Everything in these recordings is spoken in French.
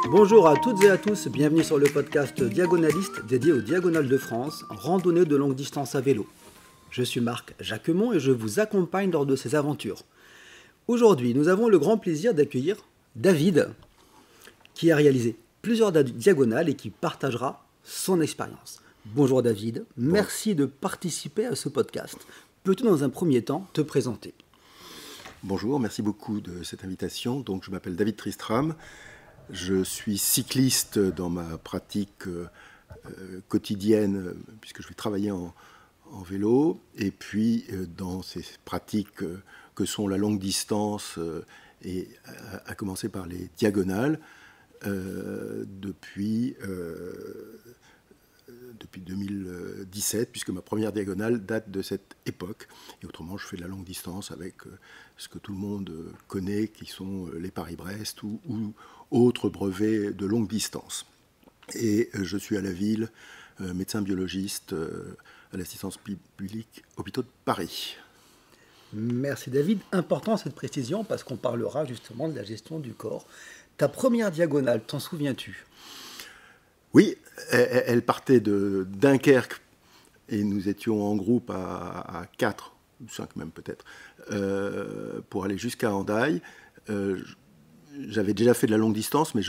Bonjour à toutes et à tous, bienvenue sur le podcast Diagonaliste dédié aux Diagonales de France, randonnée de longue distance à vélo. Je suis Marc Jacquemont et je vous accompagne lors de ces aventures. Aujourd'hui, nous avons le grand plaisir d'accueillir David, qui a réalisé plusieurs diagonales et qui partagera son expérience. Bonjour David, merci de participer à ce podcast. Peux-tu dans un premier temps te présenter ? Bonjour, merci beaucoup de cette invitation. Donc, je m'appelle David Tristram. Je suis cycliste dans ma pratique quotidienne, puisque je vais travailler en vélo. Et puis, dans ces pratiques que sont la longue distance, et à commencer par les diagonales, depuis 2017, puisque ma première diagonale date de cette époque. Et autrement, je fais de la longue distance avec ce que tout le monde connaît, qui sont les Paris-Brest ou autres brevets de longue distance. Et je suis à la ville, médecin biologiste à l'assistance publique hôpitaux de Paris. Merci David. Important cette précision parce qu'on parlera justement de la gestion du corps. Ta première diagonale, t'en souviens-tu ? Oui, elle partait de Dunkerque et nous étions en groupe à 4 ou 5 même peut-être pour aller jusqu'à Hendaye. J'avais déjà fait de la longue distance, mais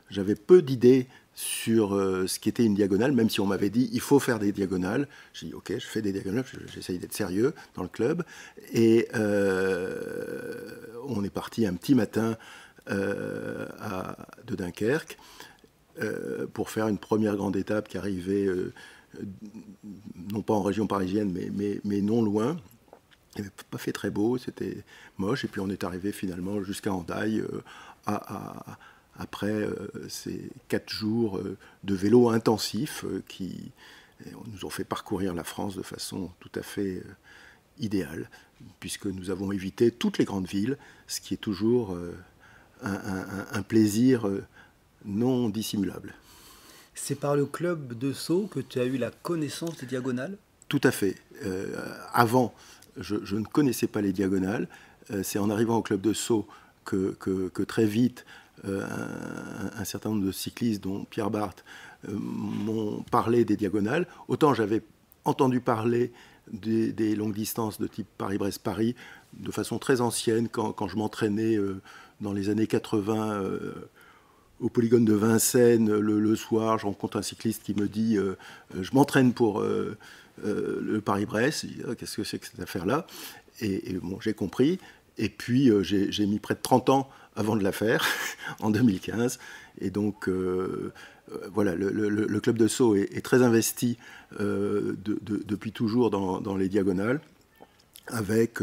j'avais peu d'idées sur ce qu'était une diagonale, même si on m'avait dit il faut faire des diagonales. J'ai dit ok, je fais des diagonales, j'essaye d'être sérieux dans le club. Et on est parti un petit matin de Dunkerque pour faire une première grande étape qui arrivait, non pas en région parisienne, mais non loin. Il n'avait pas fait très beau, c'était moche. Et puis on est arrivé finalement jusqu'à Hendaye après ces 4 jours de vélo intensif qui nous ont fait parcourir la France de façon tout à fait idéale, puisque nous avons évité toutes les grandes villes, ce qui est toujours un plaisir non dissimulable. C'est par le club de saut que tu as eu la connaissance des diagonales ? Tout à fait. Avant, je ne connaissais pas les diagonales. C'est en arrivant au club de saut que très vite, un certain nombre de cyclistes, dont Pierre Barthes, m'ont parlé des diagonales. Autant j'avais entendu parler des longues distances de type Paris-Brest-Paris de façon très ancienne, quand je m'entraînais dans les années 80 au polygone de Vincennes, le soir, je rencontre un cycliste qui me dit je m'entraîne pour le Paris-Brest. Je dis qu'est-ce que c'est que cette affaire-là ? Et bon, j'ai compris. Et puis j'ai mis près de 30 ans avant de la faire, en 2015. Et donc voilà, le club de saut est très investi depuis toujours dans les diagonales, avec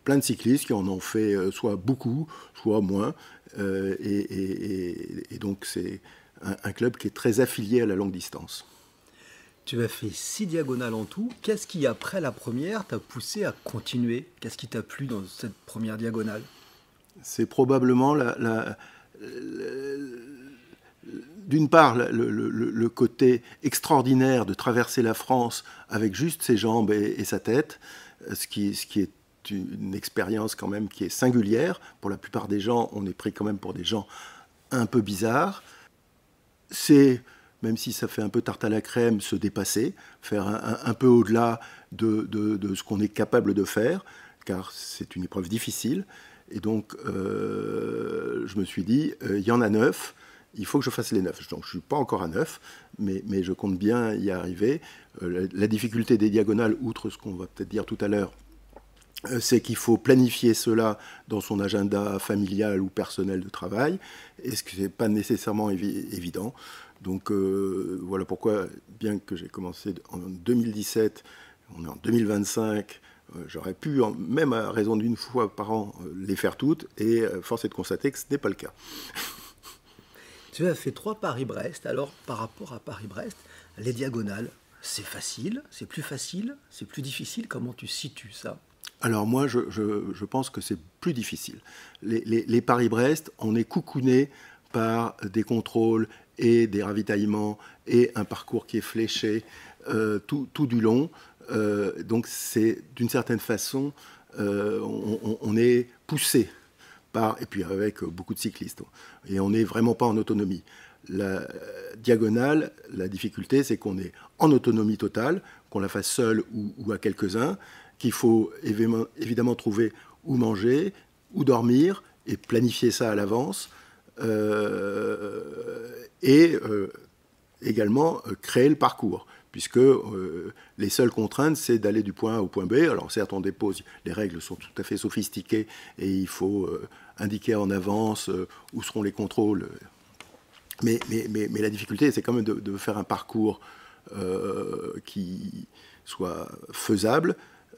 plein de cyclistes qui en ont fait soit beaucoup, soit moins. Et donc c'est un club qui est très affilié à la longue distance. Tu as fait 6 diagonales en tout. Qu'est-ce qui, après la première, t'a poussé à continuer ? Qu'est-ce qui t'a plu dans cette première diagonale ? C'est probablement d'une part le côté extraordinaire de traverser la France avec juste ses jambes et sa tête, ce qui est une expérience quand même qui est singulière. Pour la plupart des gens, on est pris quand même pour des gens un peu bizarres. C'est, même si ça fait un peu tarte à la crème, se dépasser, faire un peu au-delà de ce qu'on est capable de faire, car c'est une épreuve difficile. Et donc, je me suis dit, il y en a 9, il faut que je fasse les 9. Donc, je ne suis pas encore à 9, mais je compte bien y arriver. La difficulté des diagonales, outre ce qu'on va peut-être dire tout à l'heure, c'est qu'il faut planifier cela dans son agenda familial ou personnel de travail, et ce qui n'est pas nécessairement évident. Donc voilà pourquoi, bien que j'ai commencé en 2017, on est en 2025, j'aurais pu, même à raison d'une fois par an, les faire toutes, et force est de constater que ce n'est pas le cas. Tu as fait 3 Paris-Brest, alors par rapport à Paris-Brest, les diagonales, c'est facile, c'est plus difficile, comment tu situes ça ? Alors moi, je pense que c'est plus difficile. Les Paris-Brest, on est coucouné par des contrôles et des ravitaillements et un parcours qui est fléché tout du long. Donc c'est d'une certaine façon, on est poussé et puis avec beaucoup de cyclistes. Et on n'est vraiment pas en autonomie. La diagonale, la difficulté, c'est qu'on est en autonomie totale, qu'on la fasse seule ou à quelques-uns, qu'il faut évidemment trouver où manger, où dormir, et planifier ça à l'avance, et également créer le parcours, puisque les seules contraintes, c'est d'aller du point A au point B. Alors certes, on dépose, les règles sont tout à fait sophistiquées, et il faut indiquer en avance où seront les contrôles. Mais la difficulté, c'est quand même de faire un parcours qui soit faisable,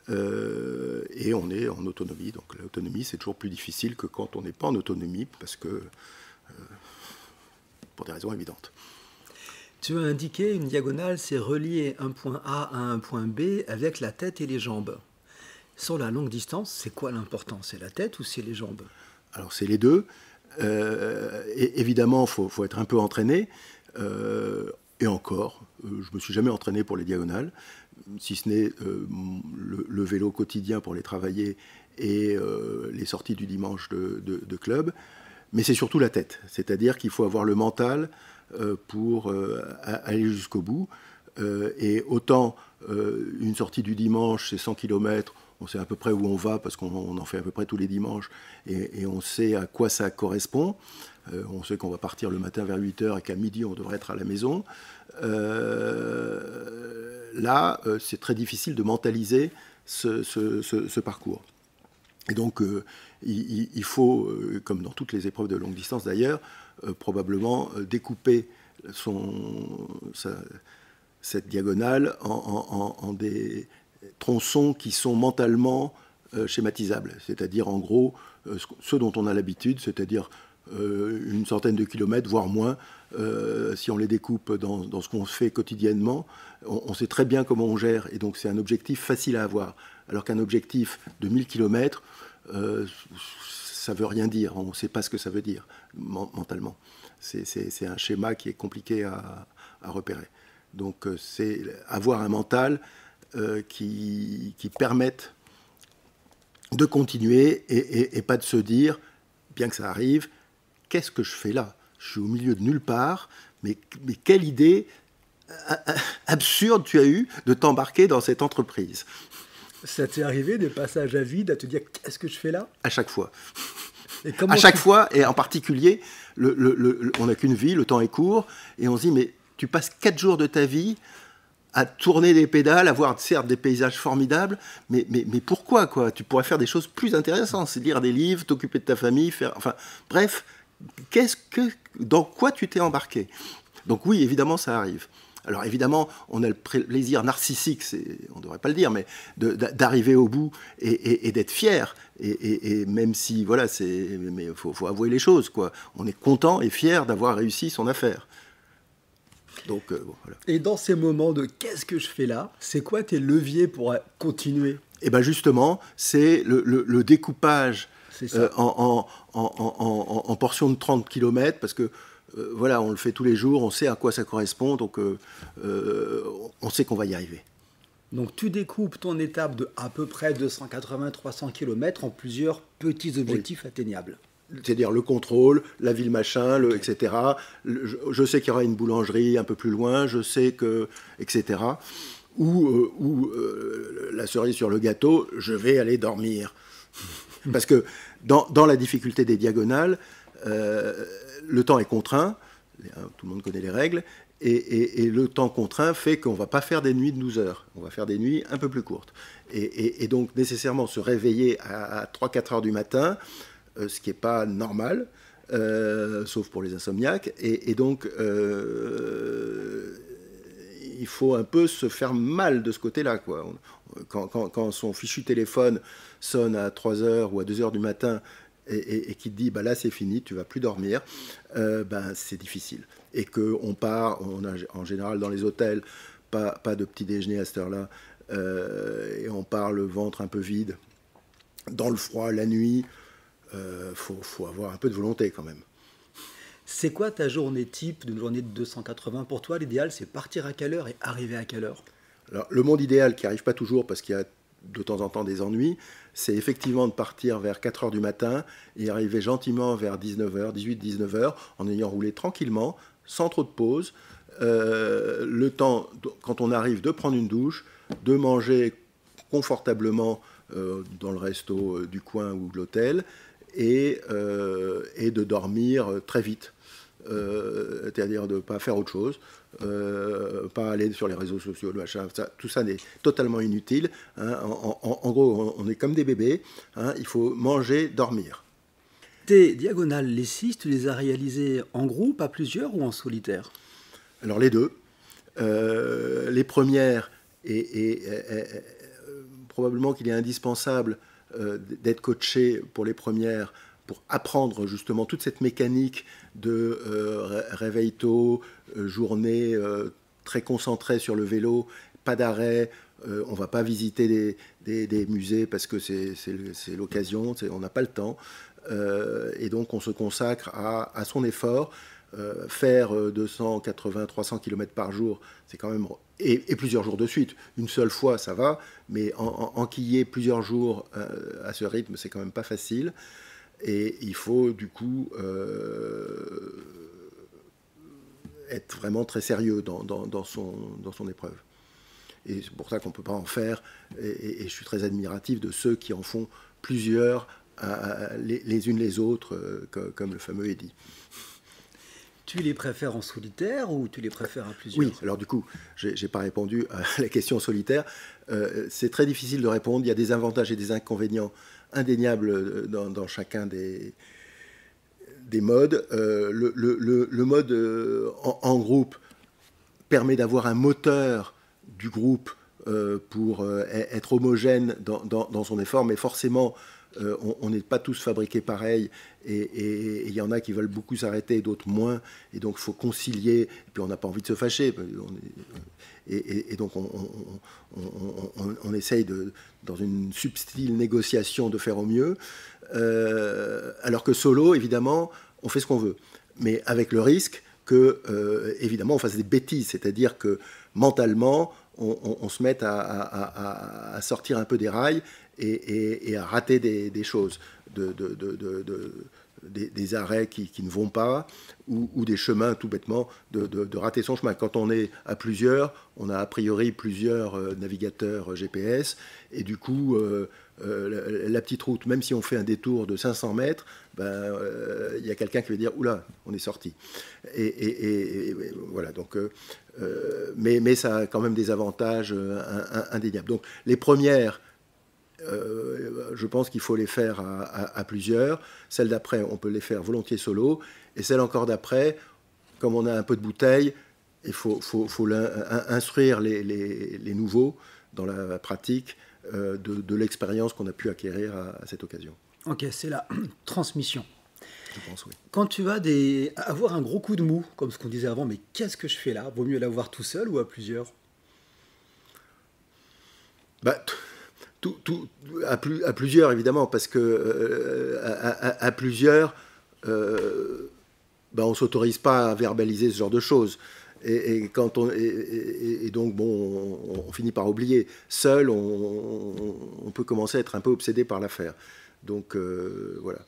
et on est en autonomie. Donc l'autonomie, c'est toujours plus difficile que quand on n'est pas en autonomie, parce que, pour des raisons évidentes. Tu as indiqué une diagonale, c'est relier un point A à un point B avec la tête et les jambes. Sur la longue distance, c'est quoi l'important? C'est la tête ou c'est les jambes? Alors c'est les deux. Et évidemment, il faut être un peu entraîné. Et encore, je ne me suis jamais entraîné pour les diagonales, si ce n'est le vélo quotidien pour les travailler et les sorties du dimanche de club. Mais c'est surtout la tête. C'est-à-dire qu'il faut avoir le mental pour aller jusqu'au bout. Et autant une sortie du dimanche, c'est 100 km, on sait à peu près où on va parce qu'on en fait à peu près tous les dimanches et on sait à quoi ça correspond. On sait qu'on va partir le matin vers 8h et qu'à midi, on devrait être à la maison. Là, c'est très difficile de mentaliser ce parcours. Et donc, il faut, comme dans toutes les épreuves de longue distance d'ailleurs, probablement découper cette diagonale en des tronçons qui sont mentalement schématisables. C'est-à-dire, en gros, ceux dont on a l'habitude, c'est-à-dire une centaine de kilomètres, voire moins. Si on les découpe dans ce qu'on fait quotidiennement, on sait très bien comment on gère. Et donc, c'est un objectif facile à avoir. Alors qu'un objectif de 1000 kilomètres, ça ne veut rien dire. On ne sait pas ce que ça veut dire mentalement. C'est un schéma qui est compliqué à repérer. Donc, c'est avoir un mental qui permette de continuer et pas de se dire, bien que ça arrive, qu'est-ce que je fais là? Je suis au milieu de nulle part, mais quelle idée absurde tu as eu de t'embarquer dans cette entreprise. Ça t'est arrivé des passages à vide à te dire qu'est-ce que je fais là? À chaque fois. Et à chaque fois, et en particulier, on n'a qu'une vie, le temps est court, et on se dit, mais tu passes 4 jours de ta vie à tourner des pédales, à voir certes des paysages formidables, mais pourquoi quoi? Tu pourrais faire des choses plus intéressantes, c'est lire des livres, t'occuper de ta famille, bref, dans quoi tu t'es embarqué? Donc oui, évidemment, ça arrive. Alors évidemment, on a le plaisir narcissique, on ne devrait pas le dire, mais d'arriver au bout et d'être fier. Et même si, voilà, mais faut avouer les choses, quoi. On est content et fier d'avoir réussi son affaire. Donc, voilà. Et dans ces moments de qu'est-ce que je fais là, c'est quoi tes leviers pour continuer? Et bien justement, c'est le découpage en portions de 30 km, parce que voilà, on le fait tous les jours, on sait à quoi ça correspond, donc on sait qu'on va y arriver. Donc tu découpes ton étape de à peu près 280-300 km en plusieurs petits objectifs atteignables. C'est-à-dire le contrôle, la ville machin, etc. Je sais qu'il y aura une boulangerie un peu plus loin, je sais que, etc. Ou la cerise sur le gâteau, je vais aller dormir. Parce que dans la difficulté des diagonales, le temps est contraint, tout le monde connaît les règles, et le temps contraint fait qu'on ne va pas faire des nuits de 12 heures, on va faire des nuits un peu plus courtes. Et donc nécessairement se réveiller à 3-4 heures du matin, ce qui n'est pas normal, sauf pour les insomniaques, et donc il faut un peu se faire mal de ce côté-là, quoi. Quand son fichu téléphone sonne à 3 heures ou à 2 heures du matin et qui te dit bah là c'est fini, tu vas plus dormir, c'est difficile. Et qu'on part, on a en général dans les hôtels pas de petit déjeuner à cette heure-là, et on part le ventre un peu vide, dans le froid, la nuit, faut avoir un peu de volonté quand même. C'est quoi ta journée type d'une journée de 280 pour toi? L'idéal, c'est partir à quelle heure et arriver à quelle heure? Alors, le monde idéal qui n'arrive pas toujours parce qu'il y a de temps en temps des ennuis, c'est effectivement de partir vers 4 heures du matin et arriver gentiment vers 19h, 18-19 heures, en ayant roulé tranquillement, sans trop de pause. Le temps, quand on arrive, de prendre une douche, de manger confortablement dans le resto du coin ou de l'hôtel, et de dormir très vite. C'est-à-dire de ne pas faire autre chose, pas aller sur les réseaux sociaux, machin, tout ça n'est totalement inutile. Hein. En gros, on est comme des bébés, hein, il faut manger, dormir. Tes diagonales, les 6, tu les as réalisées en groupe, à plusieurs ou en solitaire? Alors les deux. Les premières, probablement qu'il est indispensable d'être coaché pour les premières, pour apprendre justement toute cette mécanique de réveil tôt, journée très concentrée sur le vélo, pas d'arrêt, on ne va pas visiter des musées parce que c'est l'occasion, on n'a pas le temps, et donc on se consacre à son effort. Faire 280, 300 km par jour, c'est quand même... Et plusieurs jours de suite. Une seule fois, ça va, mais enquiller plusieurs jours à ce rythme, c'est quand même pas facile. Et il faut, du coup, être vraiment très sérieux dans son épreuve. Et c'est pour ça qu'on ne peut pas en faire. Et je suis très admiratif de ceux qui en font plusieurs, les unes les autres, comme le fameux Eddy. Tu les préfères en solitaire ou tu les préfères à plusieurs? Oui, alors du coup, je n'ai pas répondu à la question solitaire. C'est très difficile de répondre. Il y a des avantages et des inconvénients indéniables dans chacun des modes. Le mode en groupe permet d'avoir un moteur du groupe pour être homogène dans son effort, mais forcément, on n'est pas tous fabriqués pareil, et il y en a qui veulent beaucoup s'arrêter, d'autres moins, et donc il faut concilier, et puis on n'a pas envie de se fâcher, et donc on essaye, dans une subtile négociation, de faire au mieux, alors que solo, évidemment, on fait ce qu'on veut, mais avec le risque que, évidemment, on fasse des bêtises, c'est-à-dire que mentalement, on se mette à sortir un peu des rails et à rater des choses, des arrêts qui ne vont pas, ou des chemins, tout bêtement, de rater son chemin. Quand on est à plusieurs, on a a priori plusieurs navigateurs GPS, et du coup, la petite route, même si on fait un détour de 500 mètres, y a quelqu'un qui va dire « Oula, on est sorti ». Et voilà, donc... mais ça a quand même des avantages indéniables. Donc les premières, je pense qu'il faut les faire à plusieurs. Celles d'après, on peut les faire volontiers solo. Et celles encore d'après, comme on a un peu de bouteille, il faut instruire les nouveaux dans la pratique de l'expérience qu'on a pu acquérir à cette occasion. Ok, c'est la transmission. Je pense, oui. Quand tu vas avoir un gros coup de mou, comme ce qu'on disait avant, mais qu'est-ce que je fais là? Vaut mieux l'avoir tout seul ou à plusieurs? À plusieurs, évidemment, parce que à plusieurs, on ne s'autorise pas à verbaliser ce genre de choses. Et donc, bon, on finit par oublier. Seul, on peut commencer à être un peu obsédé par l'affaire. Donc, voilà.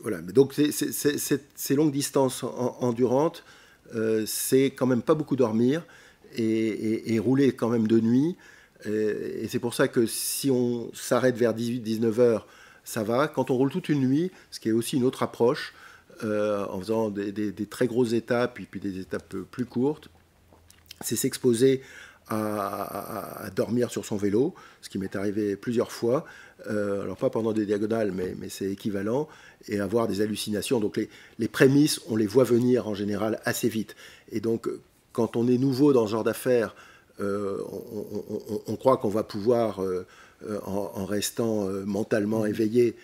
Voilà. Mais donc, ces longues distances endurantes, c'est quand même pas beaucoup dormir et rouler quand même de nuit. Et c'est pour ça que si on s'arrête vers 18-19 heures, ça va. Quand on roule toute une nuit, ce qui est aussi une autre approche, en faisant des très grosses étapes, puis des étapes plus courtes, c'est s'exposer à dormir sur son vélo, ce qui m'est arrivé plusieurs fois. Alors pas pendant des diagonales, mais c'est équivalent, et avoir des hallucinations. Donc les prémices, on les voit venir en général assez vite. Et donc, quand on est nouveau dans ce genre d'affaires, on croit qu'on va pouvoir, en restant mentalement éveillé,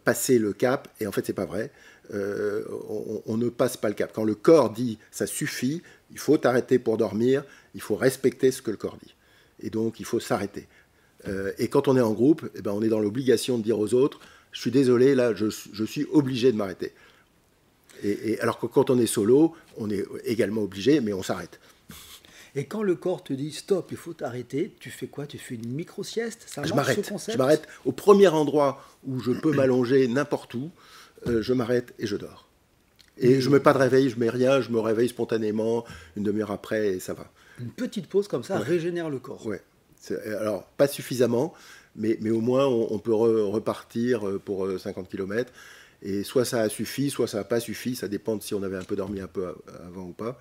passer le cap, et en fait, c'est pas vrai. On ne passe pas le cap. Quand le corps dit « ça suffit », il faut t'arrêter pour dormir, il faut respecter ce que le corps dit. Et donc, il faut s'arrêter. Et quand on est en groupe, on est dans l'obligation de dire aux autres « je suis désolé, là, je suis obligé de m'arrêter ». Alors que quand on est solo, on est également obligé, mais on s'arrête. Et quand le corps te dit stop, il faut t'arrêter, tu fais quoi? Tu fais une micro-sieste? Ça Je marche, ce m'arrête. concept? Je m'arrête au premier endroit où je peux m'allonger n'importe où. Je m'arrête et je dors. Et je ne mets pas de réveil, je ne mets rien, je me réveille spontanément, une demi-heure après, et ça va. Une petite pause comme ça régénère le corps. Ouais. Alors, pas suffisamment, mais au moins on peut repartir pour 50 km. Et soit ça a suffi, soit ça n'a pas suffi, ça dépend de si on avait un peu dormi un peu avant ou pas.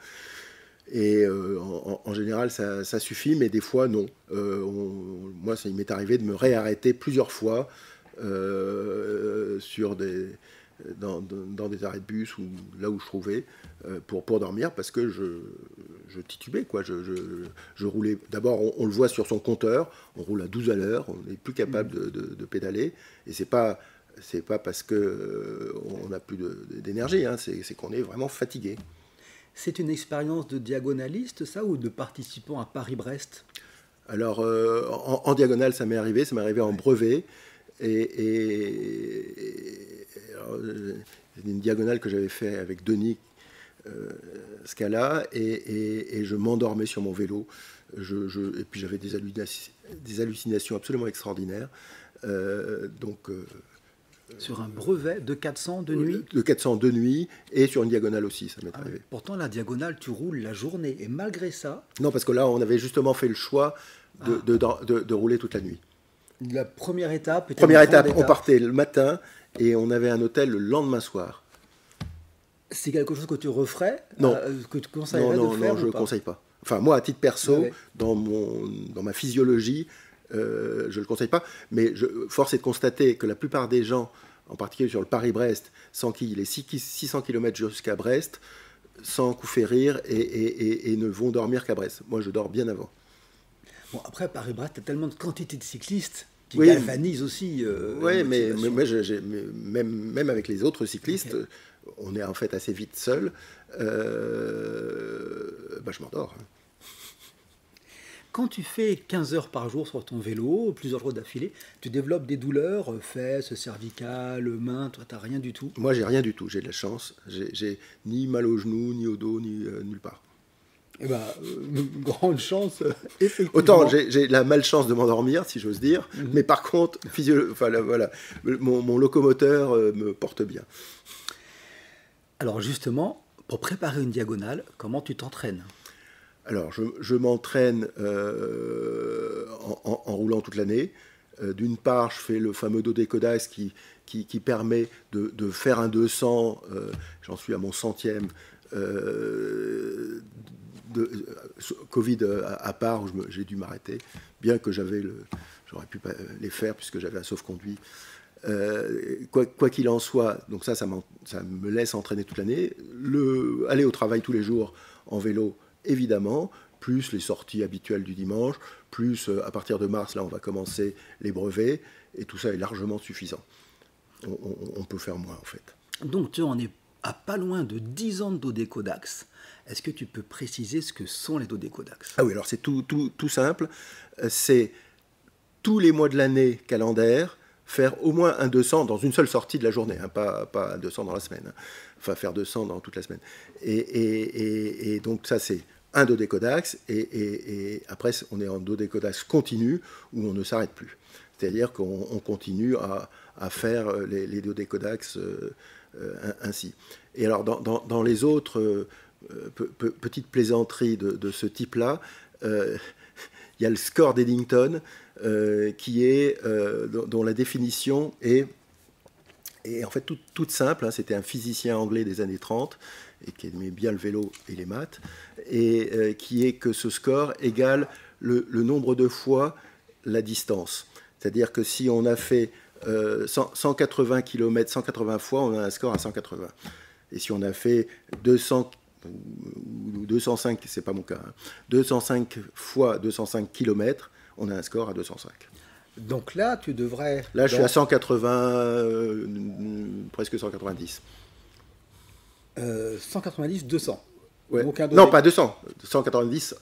Et en général, ça suffit, mais des fois, non. Moi, il m'est arrivé de me réarrêter plusieurs fois dans des arrêts de bus ou là où je trouvais pour dormir parce que je titubais, quoi. Je roulais. D'abord, on le voit sur son compteur, on roule à 12 à l'heure, on n'est plus capable de pédaler. Et c'est pas parce qu'on n'a plus d'énergie, hein, c'est qu'on est vraiment fatigué. C'est une expérience de diagonaliste, ça, ou de participant à Paris-Brest? Alors, en diagonale, ça m'est arrivé en brevet. Alors, c'est une diagonale que j'avais fait avec Denis Scala, et je m'endormais sur mon vélo. Et puis j'avais des hallucinations absolument extraordinaires. Sur un brevet de 400 de nuit? De 400 de nuit, et sur une diagonale aussi, ça m'est arrivé. Pourtant, la diagonale, tu roules la journée, et malgré ça... Non, parce que là, on avait justement fait le choix de rouler toute la nuit. La première étape... On partait le matin, et on avait un hôtel le lendemain soir. C'est quelque chose que tu referais? Non. Que tu conseillerais de faire? Non, je ne conseille pas. Enfin, moi, à titre perso, dans ma physiologie, je ne le conseille pas. Mais force est de constater que la plupart des gens, en particulier sur le Paris-Brest, sans qu'il ait 600 km jusqu'à Brest, sans coup férir, et ne vont dormir qu'à Brest. Moi, je dors bien avant. Bon, après, Paris-Brest, tu as tellement de quantité de cyclistes qui galvanisent aussi. Oui, mais même avec les autres cyclistes, on est en fait assez vite seul. Je m'endors. Quand tu fais 15 heures par jour sur ton vélo, plusieurs jours d'affilée, tu développes des douleurs, fesses, cervicales, mains, toi, tu n'as rien du tout? Moi, j'ai rien du tout, j'ai de la chance. J'ai ni mal au genou, ni au dos, ni nulle part. Eh bien, grande chance, effectivement. Autant j'ai la malchance de m'endormir, si j'ose dire, mais par contre, mon locomoteur me porte bien. Alors justement, pour préparer une diagonale, comment tu t'entraînes? Alors, je m'entraîne en roulant toute l'année. D'une part, je fais le fameux dodécodax qui permet de faire un 200, j'en suis à mon 100e, Covid à part, où j'ai dû m'arrêter, bien que j'aurais pu les faire puisque j'avais un sauf-conduit. Quoi qu'il en soit, donc ça me laisse entraîner toute l'année. Aller au travail tous les jours en vélo, évidemment, plus les sorties habituelles du dimanche, plus à partir de mars, là on va commencer les brevets, et tout ça est largement suffisant. On peut faire moins en fait. Donc tu en es à pas loin de 10 ans de dodécodax. Est-ce que tu peux préciser ce que sont les dodécodax? Ah oui, alors c'est tout simple. C'est tous les mois de l'année calendaire, faire au moins un 200 dans une seule sortie de la journée, hein, pas un 200 dans la semaine. Hein. Enfin, faire 200 dans toute la semaine. Et donc ça, c'est un dodécodax, et après, on est en dodécodax continu, où on ne s'arrête plus. C'est-à-dire qu'on continue à faire les dodécodax ainsi. Et alors, dans les autres petites plaisanteries de ce type-là, il y a le score d'Eddington, dont la définition est en fait toute simple. Hein. C'était un physicien anglais des années 30 et qui aimait bien le vélo et les maths, et qui est que ce score égale le nombre de fois la distance. C'est-à-dire que si on a fait 180 km 180 fois, on a un score à 180. Et si on a fait 200 ou 205, c'est pas mon cas, hein, 205 fois 205 km, on a un score à 205. Donc là, tu devrais... Là, je suis à 180, presque 190. 190, 200. Ouais. Non, pas 200, 190,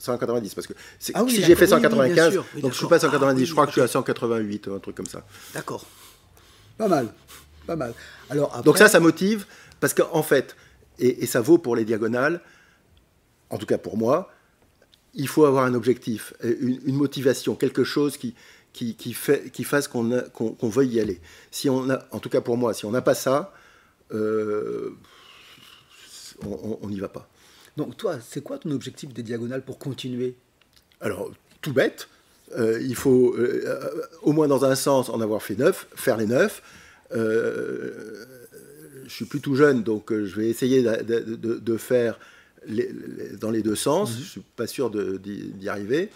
parce que si j'ai fait 195, donc je ne suis pas à 190, je crois que je suis à 188, un truc comme ça. D'accord. Pas mal. Alors, après... Donc ça motive, parce qu'en fait, et ça vaut pour les diagonales, en tout cas pour moi, il faut avoir un objectif, une motivation, quelque chose qui fasse qu'on veuille y aller. Si on a, en tout cas pour moi, si on n'a pas ça, on n'y va pas. Donc toi, c'est quoi ton objectif des diagonales pour continuer? Alors, tout bête, il faut au moins dans un sens en avoir fait 9, faire les 9. Je suis plus tout jeune, donc je vais essayer de faire dans les deux sens. Je ne suis pas sûr d'y arriver.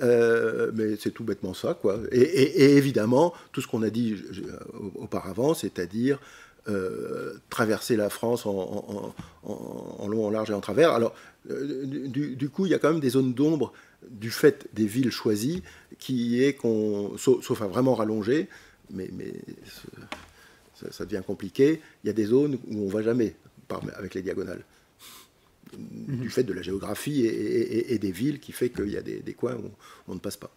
Mais c'est tout bêtement ça, quoi. Et évidemment, tout ce qu'on a dit auparavant, c'est-à-dire traverser la France en long, en large et en travers. Alors, du coup, il y a quand même des zones d'ombre du fait des villes choisies, qui est sauf à vraiment rallonger, mais ça devient compliqué. Il y a des zones où on ne va jamais avec les diagonales. Du fait de la géographie et des villes, qui fait qu'il y a des coins où on ne passe pas.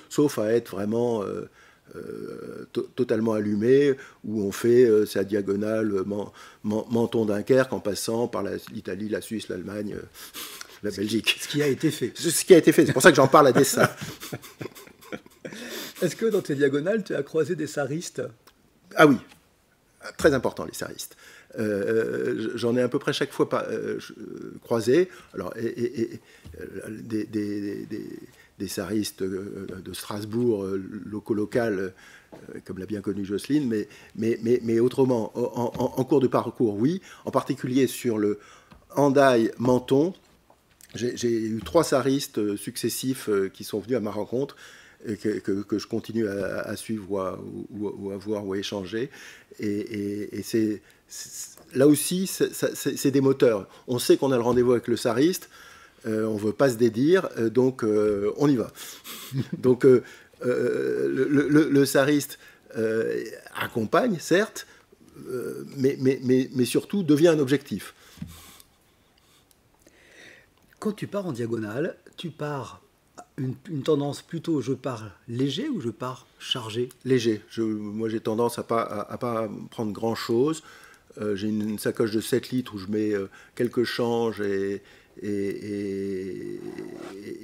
Sauf à être vraiment totalement allumé, où on fait sa diagonale Menton-Dunkerque en passant par l'Italie, la Suisse, l'Allemagne, la Belgique. Ce qui a été fait. Ce qui a été fait, c'est pour ça que j'en parle à dessein. Est-ce que dans tes diagonales, tu as croisé des saristes? Ah oui, très important, les saristes. J'en ai à peu près chaque fois croisé. Alors, des saristes de Strasbourg, local, comme l'a bien connu Jocelyne, mais autrement, en cours de parcours, oui. En particulier sur le Hendaye-Menton, j'ai eu 3 saristes successifs qui sont venus à ma rencontre, et que je continue à suivre ou à voir ou à échanger. Et là aussi, c'est des moteurs. On sait qu'on a le rendez-vous avec le sariste, on ne veut pas se dédire, donc on y va. Donc le sariste accompagne, certes, mais surtout devient un objectif. Quand tu pars en diagonale, tu pars une tendance plutôt je pars léger ou je pars chargé? Léger. Moi, j'ai tendance à pas prendre grand-chose. J'ai une sacoche de 7 litres où je mets quelques changes et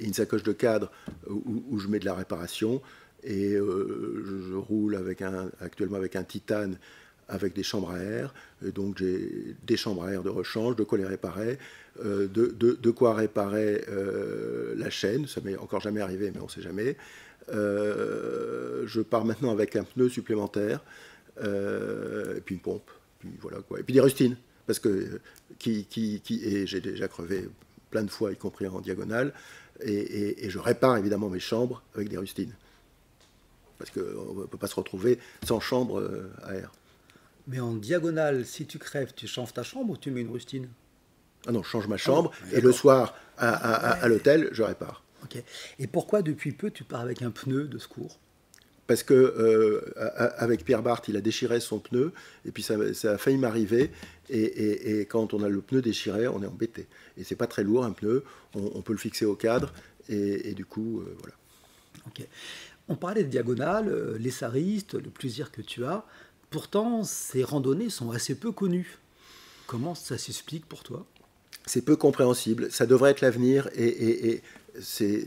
une sacoche de cadre où je mets de la réparation. Et je roule actuellement avec un titane avec des chambres à air. Et donc j'ai des chambres à air de rechange, de quoi les réparer, de quoi réparer la chaîne. Ça m'est encore jamais arrivé, mais on ne sait jamais. Je pars maintenant avec un pneu supplémentaire, et puis une pompe. Puis voilà, quoi. Et puis des rustines, parce que et j'ai déjà crevé plein de fois, y compris en diagonale, et je répare évidemment mes chambres avec des rustines, parce qu'on ne peut pas se retrouver sans chambre à air. Mais en diagonale, si tu crèves, tu changes ta chambre ou tu mets une rustine? Ah non, je change ma chambre, et le soir, à l'hôtel, je répare. Okay. Et pourquoi depuis peu tu pars avec un pneu de secours? Parce que avec Pierre Barthes, il a déchiré son pneu, et puis ça a failli m'arriver, et quand on a le pneu déchiré, on est embêté. Et c'est pas très lourd un pneu, on peut le fixer au cadre, et du coup, voilà. Okay. On parlait de diagonale, les saristes, le plaisir que tu as. Pourtant, ces randonnées sont assez peu connues. Comment ça s'explique pour toi? C'est peu compréhensible. Ça devrait être l'avenir, et c'est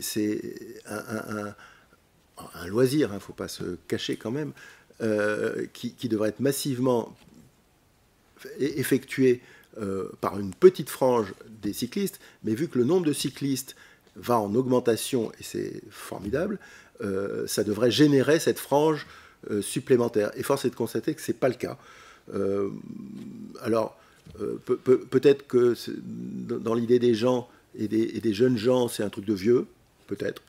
un loisir, il ne faut pas se cacher quand même, qui devrait être massivement effectué par une petite frange des cyclistes, mais vu que le nombre de cyclistes va en augmentation, et c'est formidable, ça devrait générer cette frange supplémentaire. Et force est de constater que ce n'est pas le cas. Alors, peut-être que dans l'idée des gens et des jeunes gens, c'est un truc de vieux, peut-être,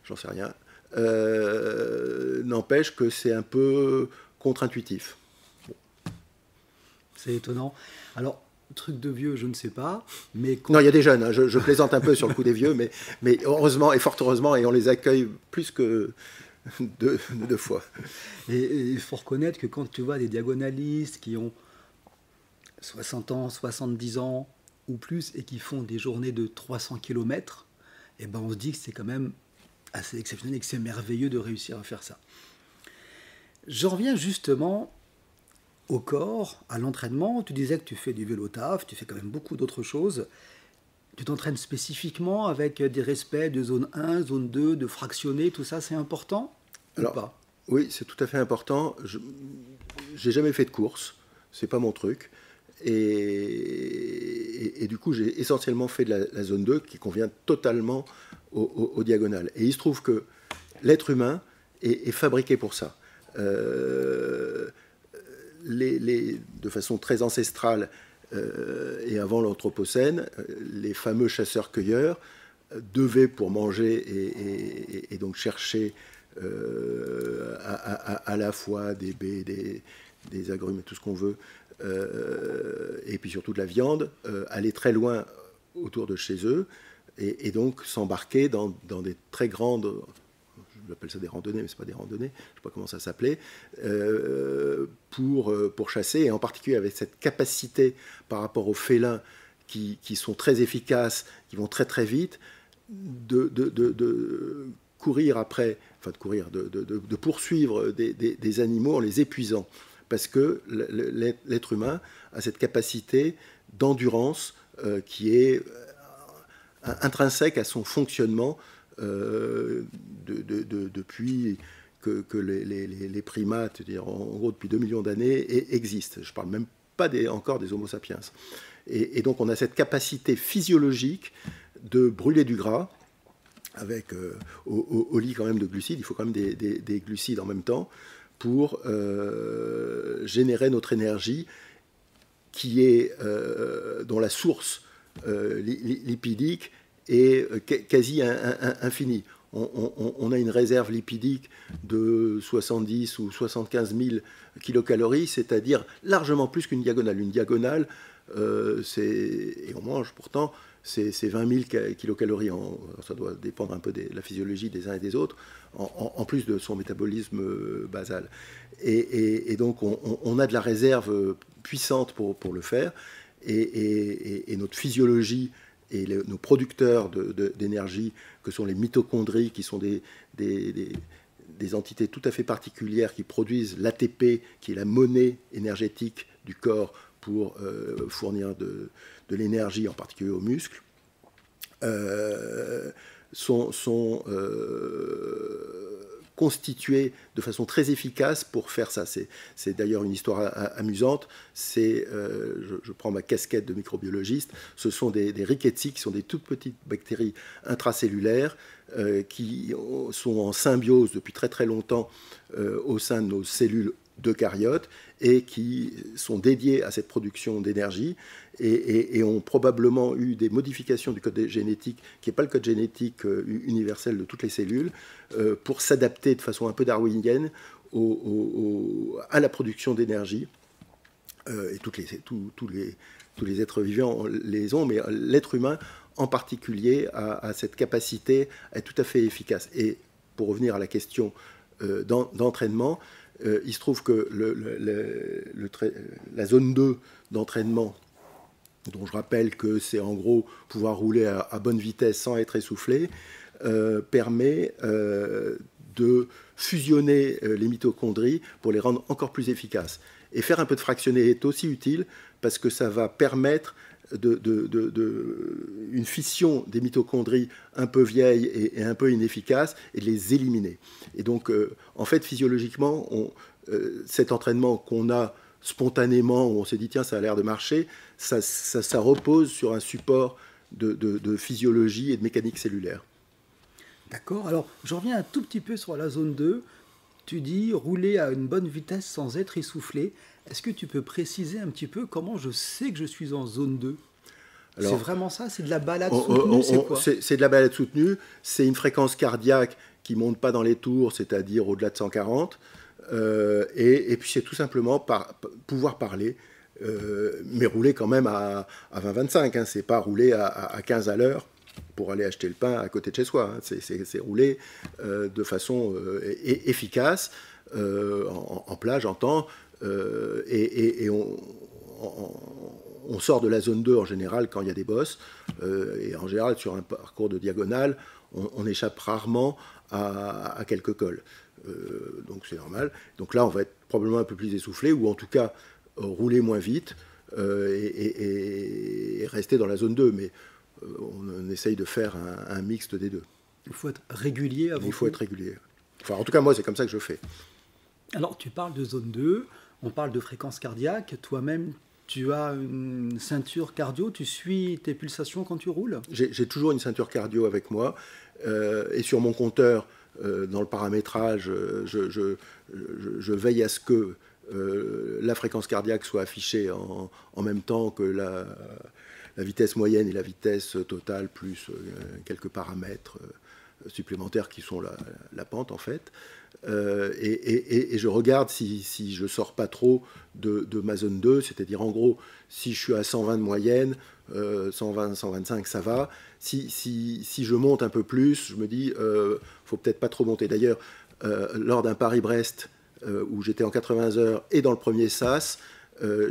j'en sais rien. N'empêche que c'est un peu contre-intuitif. Bon. C'est étonnant. Alors, truc de vieux, je ne sais pas, mais... Non, il y a des jeunes, hein, je plaisante un peu sur le coup des vieux, mais heureusement, et fort heureusement, et on les accueille plus que deux fois. Et il faut reconnaître que quand tu vois des diagonalistes qui ont 60 ans, 70 ans ou plus, et qui font des journées de 300 km, eh ben on se dit que c'est quand même assez exceptionnel et que c'est merveilleux de réussir à faire ça. Je reviens justement au corps, à l'entraînement. Tu disais que tu fais du vélo taf, tu fais quand même beaucoup d'autres choses. Tu t'entraînes spécifiquement avec des respects de zone 1, zone 2, de fractionner, tout ça, c'est important ou Alors, pas? oui, c'est tout à fait important. J'ai jamais fait de course, c'est pas mon truc. Et du coup, j'ai essentiellement fait de la zone 2 qui convient totalement aux diagonales. Et il se trouve que l'être humain est fabriqué pour ça. De façon très ancestrale et avant l'Anthropocène, les fameux chasseurs-cueilleurs devaient, pour manger et donc chercher à la fois des baies, des agrumes et tout ce qu'on veut, et puis surtout de la viande, aller très loin autour de chez eux et donc s'embarquer dans des très grandes, j'appelle ça des randonnées, mais ce n'est pas des randonnées, je ne sais pas comment ça s'appelait, pour chasser, et en particulier avec cette capacité par rapport aux félins qui sont très efficaces, qui vont très très vite, de courir après, enfin de courir, de poursuivre des animaux en les épuisant. Parce que l'être humain a cette capacité d'endurance qui est intrinsèque à son fonctionnement depuis que les primates, c'est-à-dire en gros depuis 2 millions d'années, existent. Je ne parle même pas encore des Homo sapiens. Et donc on a cette capacité physiologique de brûler du gras, avec au lit quand même de glucides, il faut quand même des glucides en même temps, pour générer notre énergie dont la source lipidique est quasi infinie. On a une réserve lipidique de 70 ou 75 000 kilocalories, c'est-à-dire largement plus qu'une diagonale. Une diagonale, et on mange pourtant, c'est 20 000 kilocalories. Ça doit dépendre un peu de la physiologie des uns et des autres, en plus de son métabolisme basal. Et donc on a de la réserve puissante pour le faire, et notre physiologie et nos producteurs d'énergie, que sont les mitochondries, qui sont des entités tout à fait particulières qui produisent l'ATP, qui est la monnaie énergétique du corps pour fournir de l'énergie, en particulier aux muscles, sont constitués de façon très efficace pour faire ça. C'est d'ailleurs une histoire amusante. Je prends ma casquette de microbiologiste. Ce sont des rickettsi, qui sont des toutes petites bactéries intracellulaires qui sont en symbiose depuis très très longtemps au sein de nos cellules d'eucaryotes et qui sont dédiées à cette production d'énergie et ont probablement eu des modifications du code génétique, qui n'est pas le code génétique universel de toutes les cellules, pour s'adapter de façon un peu darwinienne à la production d'énergie. Et tous les êtres vivants les ont, mais l'être humain en particulier a cette capacité à être tout à fait efficace. Et pour revenir à la question d'entraînement, il se trouve que la zone 2 d'entraînement, dont je rappelle que c'est en gros pouvoir rouler à bonne vitesse sans être essoufflé, permet de fusionner les mitochondries pour les rendre encore plus efficaces. Et faire un peu de fractionné est aussi utile parce que ça va permettre une fission des mitochondries un peu vieilles et un peu inefficaces et de les éliminer. Et donc, en fait, physiologiquement, cet entraînement qu'on a spontanément, où on s'est dit tiens, ça a l'air de marcher, ça repose sur un support de physiologie et de mécanique cellulaire. D'accord. Alors, je reviens un tout petit peu sur la zone 2. Tu dis rouler à une bonne vitesse sans être essoufflé. Est-ce que tu peux préciser un petit peu comment je sais que je suis en zone 2? C'est vraiment ça? C'est de la balade soutenue? C'est quoi? C'est de la balade soutenue. C'est une fréquence cardiaque qui ne monte pas dans les tours, c'est-à-dire au-delà de 140. Et puis c'est tout simplement pouvoir parler, mais rouler quand même à 20-25. Hein. C'est pas rouler à 15 à l'heure pour aller acheter le pain à côté de chez soi. Hein. C'est rouler de façon efficace, en plat, j'entends, et on sort de la zone 2 en général quand il y a des bosses, et en général sur un parcours de diagonale, on échappe rarement à quelques cols. Donc c'est normal. Donc là, on va être probablement un peu plus essoufflé, ou en tout cas rouler moins vite et rester dans la zone 2. Mais on essaye de faire un mixte des deux. Il faut être régulier avant. Il faut être régulier. Enfin, en tout cas, moi, c'est comme ça que je fais. Alors, tu parles de zone 2, on parle de fréquence cardiaque. Toi-même, tu as une ceinture cardio, tu suis tes pulsations quand tu roules? J'ai toujours une ceinture cardio avec moi. Et sur mon compteur, dans le paramétrage, je veille à ce que la fréquence cardiaque soit affichée en même temps que la vitesse moyenne et la vitesse totale, plus quelques paramètres supplémentaires qui sont la pente, en fait. Et je regarde si je ne sors pas trop de ma zone 2, c'est-à-dire en gros, si je suis à 120 de moyenne, 120, 125, ça va. Si je monte un peu plus, je me dis, faut peut-être pas trop monter. D'ailleurs, lors d'un Paris-Brest, où j'étais en 80 heures et dans le premier SAS,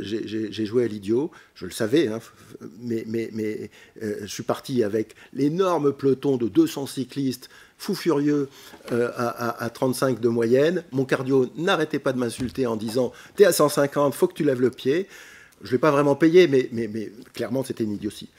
j'ai joué à l'idiot, je le savais, hein, mais je suis parti avec l'énorme peloton de 200 cyclistes fous furieux à 35 de moyenne. Mon cardio n'arrêtait pas de m'insulter en disant « T'es à 150, faut que tu lèves le pied ». Je ne l'ai pas vraiment payé, mais clairement, c'était une idiotie.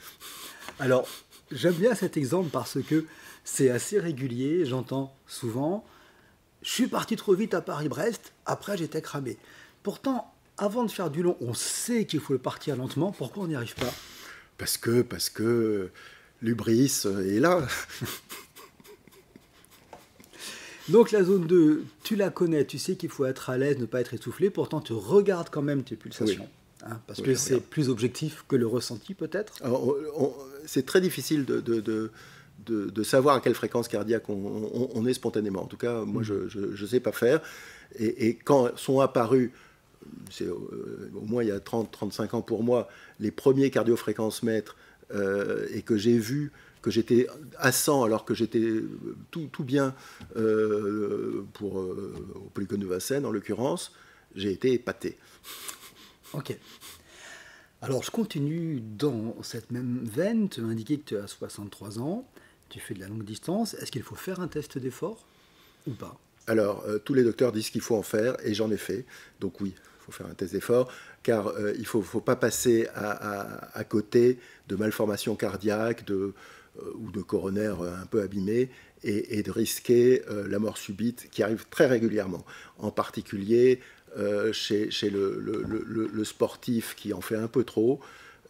Alors, j'aime bien cet exemple parce que c'est assez régulier. J'entends souvent « Je suis parti trop vite à Paris-Brest, après j'étais cramé ». Pourtant, avant de faire du long, on sait qu'il faut le partir lentement. Pourquoi on n'y arrive pas? Parce que l'hubris est là. Donc la zone 2, tu la connais, tu sais qu'il faut être à l'aise, ne pas être essoufflé. Pourtant, tu regardes quand même tes pulsations. Oui. Hein, parce que c'est plus objectif que le ressenti, peut-être. C'est très difficile de savoir à quelle fréquence cardiaque on est spontanément. En tout cas, moi, je ne sais pas faire. Et quand sont apparus, c'est au moins il y a 30-35 ans pour moi, les premiers cardiofréquencemètres et que j'ai vu que j'étais à 100 alors que j'étais tout bien au polygone de Vincennes, en l'occurrence, j'ai été épaté. Ok. Alors je continue dans cette même veine. Tu m'as indiqué que tu as 63 ans, tu fais de la longue distance. Est-ce qu'il faut faire un test d'effort ou pas? Alors, tous les docteurs disent qu'il faut en faire, et j'en ai fait. Donc oui, il faut faire un test d'effort, car il ne faut pas passer à côté de malformations cardiaques ou de coronaires un peu abîmés, et de risquer la mort subite qui arrive très régulièrement. En particulier chez le sportif qui en fait un peu trop,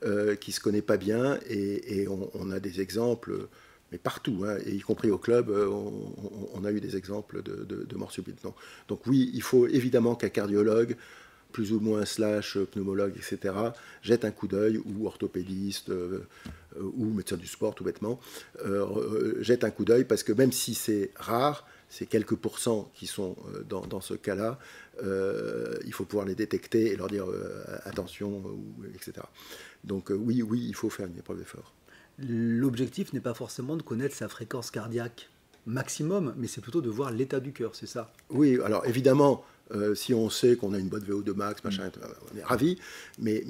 qui ne se connaît pas bien, et on a des exemples... mais partout, hein, et y compris au club, on a eu des exemples de mort subite. Donc oui, il faut évidemment qu'un cardiologue, plus ou moins / pneumologue, etc., jette un coup d'œil, ou orthopédiste, ou médecin du sport, tout bêtement, jette un coup d'œil, parce que même si c'est rare, c'est quelques pourcents qui sont dans ce cas-là, il faut pouvoir les détecter et leur dire attention, etc. Donc oui, il faut faire une épreuve d'effort. L'objectif n'est pas forcément de connaître sa fréquence cardiaque maximum, mais c'est plutôt de voir l'état du cœur, c'est ça? Oui, alors évidemment, si on sait qu'on a une bonne VO2 max, machin, on est ravis, mais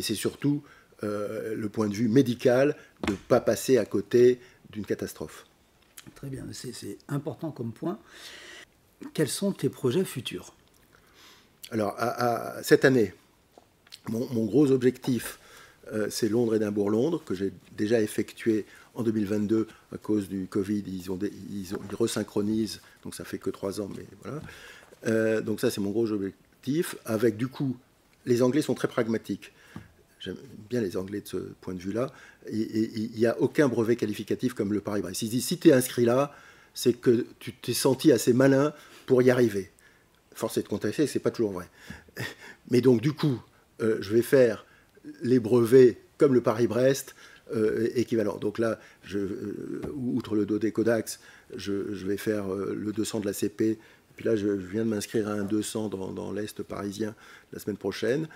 c'est surtout le point de vue médical de ne pas passer à côté d'une catastrophe. Très bien, c'est important comme point. Quels sont tes projets futurs? Alors, cette année, mon gros objectif, c'est Londres-Édimbourg-Londres, que j'ai déjà effectué en 2022 à cause du Covid. Ils resynchronisent, donc ça fait que 3 ans, mais voilà. Donc ça, c'est mon gros objectif. Avec, du coup, les Anglais sont très pragmatiques. J'aime bien les Anglais de ce point de vue-là. Il n'y a aucun brevet qualificatif comme le Paris-Brest. Ils disent, si tu es inscrit là, c'est que tu t'es senti assez malin pour y arriver. Force est de constater que ce n'est pas toujours vrai. Mais donc, du coup, je vais faire les brevets comme le Paris-Brest équivalent. Donc là, outre le Dodécodax, je vais faire le 200 de la CP. Et puis là, je viens de m'inscrire à un 200 dans l'Est parisien la semaine prochaine.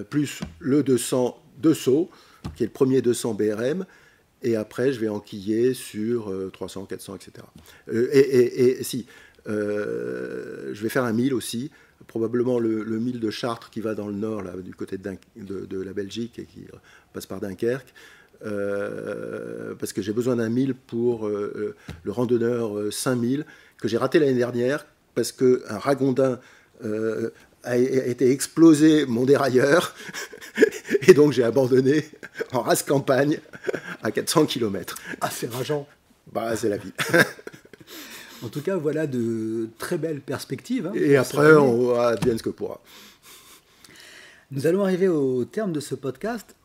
Plus le 200 de Sceaux, qui est le premier 200 BRM. Et après, je vais enquiller sur 300, 400, etc. Je vais faire un 1000 aussi. Probablement le 1000 de Chartres qui va dans le nord, là, du côté de la Belgique, et qui passe par Dunkerque, parce que j'ai besoin d'un 1000 pour le randonneur 5000, que j'ai raté l'année dernière, parce qu'un ragondin a été explosé mon dérailleur, et donc j'ai abandonné en race campagne à 400 km. Ah, c'est rageant. Bah, c'est la vie. En tout cas, voilà de très belles perspectives. Et après, on advienne ce que pourra. Nous allons arriver au terme de ce podcast.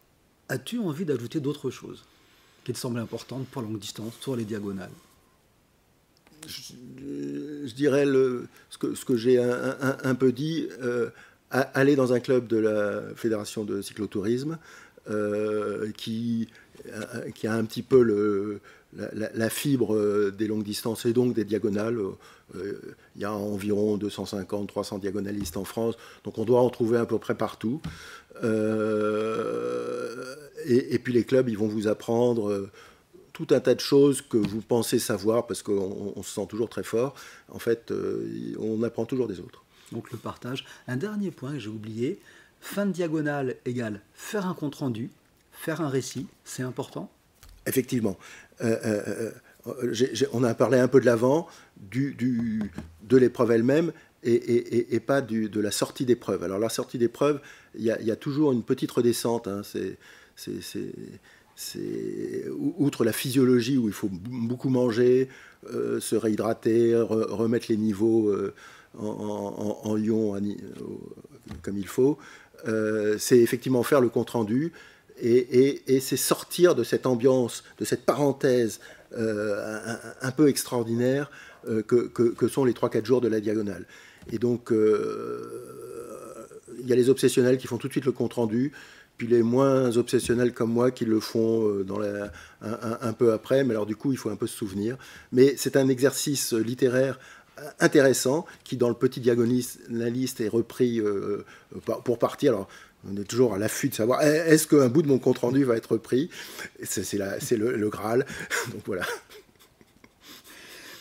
As-tu envie d'ajouter d'autres choses qui te semblent importantes pour longue distance sur les diagonales? Je dirais ce que j'ai un peu dit, aller dans un club de la Fédération de cyclotourisme qui a un petit peu la fibre des longues distances et donc des diagonales. Il y a environ 250-300 diagonalistes en France, donc on doit en trouver à peu près partout. Et puis les clubs, ils vont vous apprendre tout un tas de choses que vous pensez savoir parce qu'on se sent toujours très fort. En fait, on apprend toujours des autres. Donc le partage. Un dernier point que j'ai oublié, fin de diagonale égale faire un compte-rendu, faire un récit, c'est important? Effectivement. On a parlé un peu de l'avant, de l'épreuve elle-même et pas de la sortie d'épreuve. Alors la sortie d'épreuve, il y a toujours une petite redescente. Hein, outre la physiologie où il faut beaucoup manger, se réhydrater, remettre les niveaux en ion comme il faut, c'est effectivement faire le compte-rendu et c'est sortir de cette ambiance, de cette parenthèse un peu extraordinaire que sont les 3-4 jours de la diagonale. Et donc, il y a les obsessionnels qui font tout de suite le compte-rendu, puis les moins obsessionnels comme moi qui le font un peu après, mais alors du coup, il faut un peu se souvenir. Mais c'est un exercice littéraire intéressant qui, dans le petit diagonaliste, est repris pour partir. Alors, on est toujours à l'affût de savoir est-ce qu'un bout de mon compte-rendu va être repris. C'est le Graal. Donc voilà.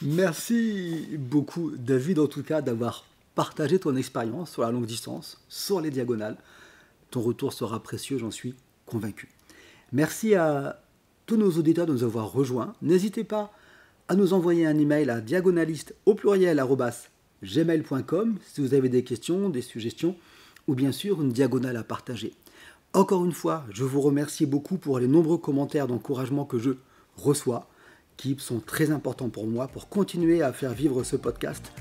Merci beaucoup, David, en tout cas, d'avoir partagé ton expérience sur la longue distance, sur les diagonales. Ton retour sera précieux, j'en suis convaincu. Merci à tous nos auditeurs de nous avoir rejoints. N'hésitez pas à nous envoyer un email à diagonaliste@gmail.com si vous avez des questions, des suggestions ou bien sûr une diagonale à partager. Encore une fois, je vous remercie beaucoup pour les nombreux commentaires d'encouragement que je reçois, qui sont très importants pour moi pour continuer à faire vivre ce podcast.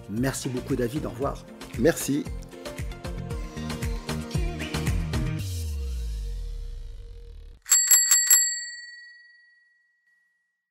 Merci beaucoup David, au revoir. Merci,